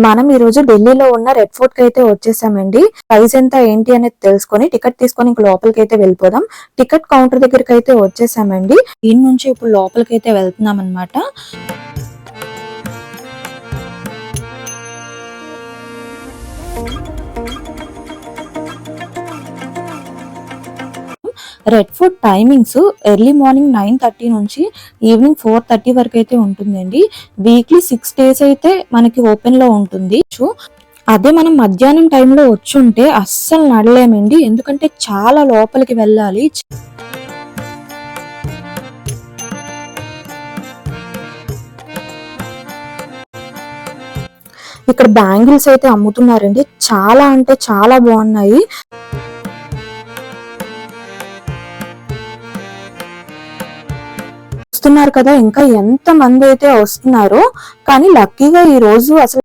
మనం ఈ రోజు ఢిల్లీలో ఉన్న రెడ్ ఫోర్ట్ కి అయితే వచ్చేసామండి. ప్రైస్ ఎంత ఏంటి అనేది తెలుసుకొని టికెట్ తీసుకొని ఇంక లోపలికి అయితే వెళ్ళిపోదాం. టికెట్ కౌంటర్ దగ్గరికి అయితే వచ్చేసామండి. దీని నుంచి ఇప్పుడు లోపలికి అయితే వెళ్తున్నాం అనమాట. Red fort timings early morning 9:30 నుంచి ఈవినింగ్ 4:30 వరకు అయితే ఉంటుందండి. వీక్లీ 6 days అయితే మనకి ఓపెన్ లో ఉంటుంది. అదే మనం మధ్యాహ్నం టైంలో వచ్చి ఉంటే అస్సలు నడలేమండి, ఎందుకంటే చాలా లోపలికి వెళ్ళాలి. ఇక్కడ బ్యాంగిల్స్ అయితే అమ్ముతున్నారండి, చాలా అంటే చాలా బాగున్నాయి. చూస్తున్నారు కదా ఇంకా ఎంత మంది అయితే వస్తున్నారో, కానీ లక్కీగా ఈ రోజు అసలు